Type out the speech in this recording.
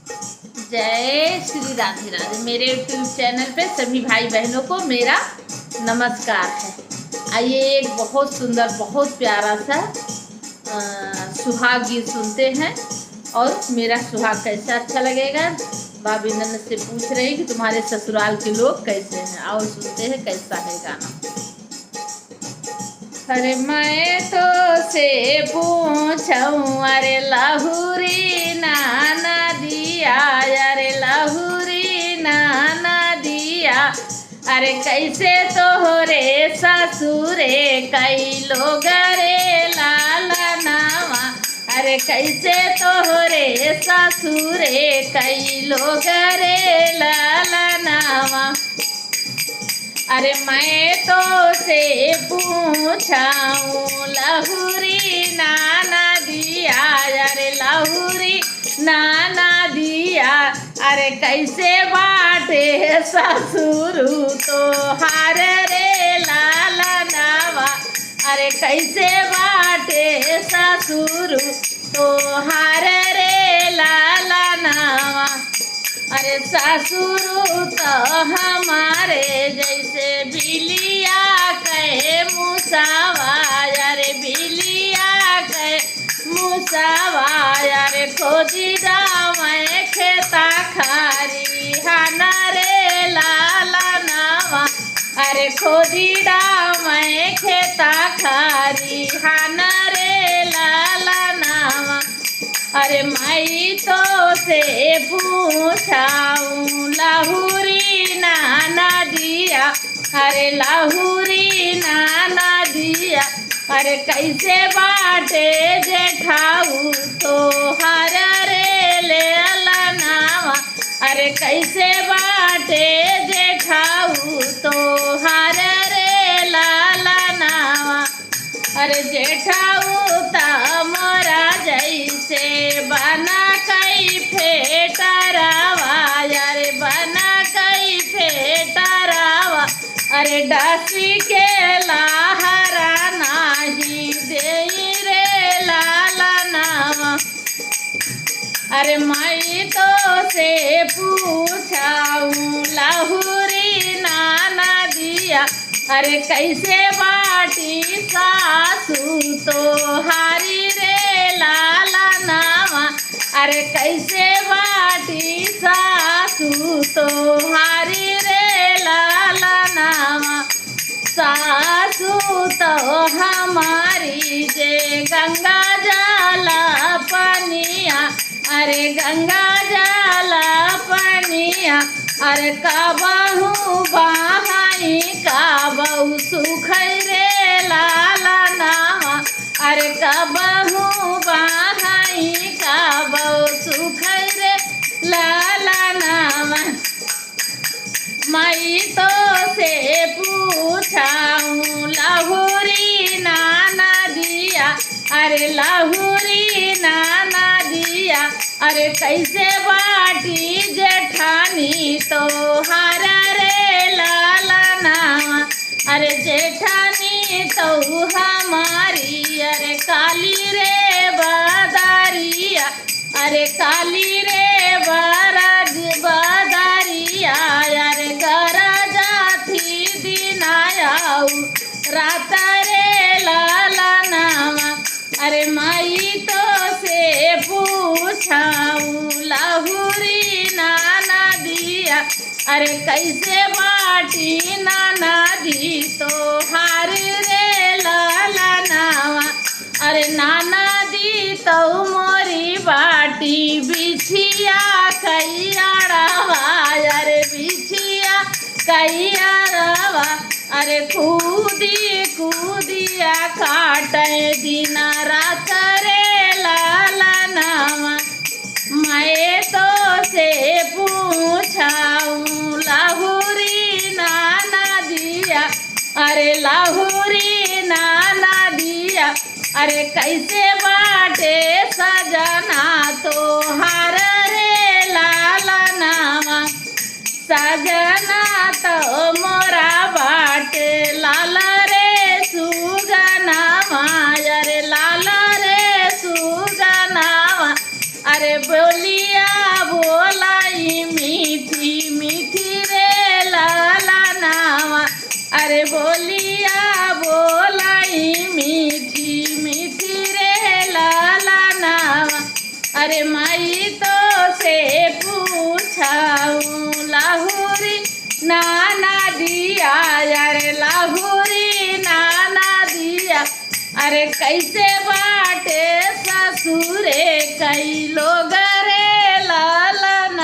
जय श्री राधे राधे। मेरे YouTube channel पे सभी भाई बहनों को मेरा नमस्कार है। आइए एक बहुत सुंदर बहुत प्यारा सा सुहाग गीत सुनते हैं और मेरा सुहाग कैसा अच्छा लगेगा। भाभी नन्द से पूछ रही कि तुम्हारे ससुराल के लोग कैसे हैं। आओ सुनते हैं कैसा है गाना। अरे मैं तो से पूछूं अरे लाहुरी नाना दिया, अरे लाहुरी नाना दिया, अरे कैसे तोहरे ससुरे कई लोग रे लाला नावा, अरे कैसे तोहरे ससुरे कई लोग रे लाला नावा। अरे मैं तो से पूछाऊं लाहुरी नाना दिया, अरे लाहुरी नाना दिया, अरे कैसे बाटे ससुरु तो हार रे लाला नावा, अरे कैसे बाटे ससुरु तो हार रे लाला नावा। अरे ससुरु तो हमारे जैसे बिलिया कहे मुसावा, अरे बिलिया कहे मुसावा, अरे खोदी मैं खेता खारी हाना रे लाला नावा, अरे खोदी मैं खेता खारी हाना रे लाला नावा। अरे मैं तो से पूछाऊं लाहुरी नाना दिया, अरे लाहुरी नाना दिया, अरे कैसे बाटे जेठाऊ तो हर रे लेला नावा, अरे कैसे बाटे जेठाऊ तो हर रे लाला नावा। अरे जेठाऊ मोरा जैसे बना कई फेटरावा, अरे बना कई फेटरावा, अरे डासी के लाहरा नाही दे रे लाला नावा। अरे मैं तो से पूछाऊं लाहुरी नाना दिया, अरे कैसे बाटी सासू तो हारी रे लाला नावा, अरे कैसे बाटी सासू तो हारी रे लाला नावा। सासू तो हमारी जे गंगा जला पनिया, अरे गंगा जला पनिया, अरे काबहू बहाई काबहू सुख रे लाला नावा, अरे काबहू बहाई काबहू सुख रे लाला नावा। मैं तो से पूछाऊं लाहुरी नाना दिया, अरे लाहुरी नाना दिया, अरे कैसे बाटी जेठानी तो हार रे लाला नावा, अरे जेठानी तो हमारी अरे काली रे बदारिया, अरे काली रे बदारिया, अरे गरा जाती दिनायाऊ रात रे लाला नावा। अरे माई तो से पूछाऊं लाहुरी नाना दिया, अरे कैसे बाटी नाना दी तो हार रे लाला नावा। अरे नाना दी तो मोरी बाटी बिछिया कैया रवा, अरे बिछिया कैया रवा, अरे कूदी कूदिया काटे दिन रात रे लाला नावा। मैं तो से पूछाऊं लाहुरी नाना दिया, अरे लाहुरी नाना दिया, अरे कैसे बाटे सजना तो हार रे लाला नावा। सजना तो मोरा बाटे लाला रे सुगनावा, अरे लाला रे सुगनावा, अरे बोलिया बोल अरे कैसे बाटे ससुरे कई लोग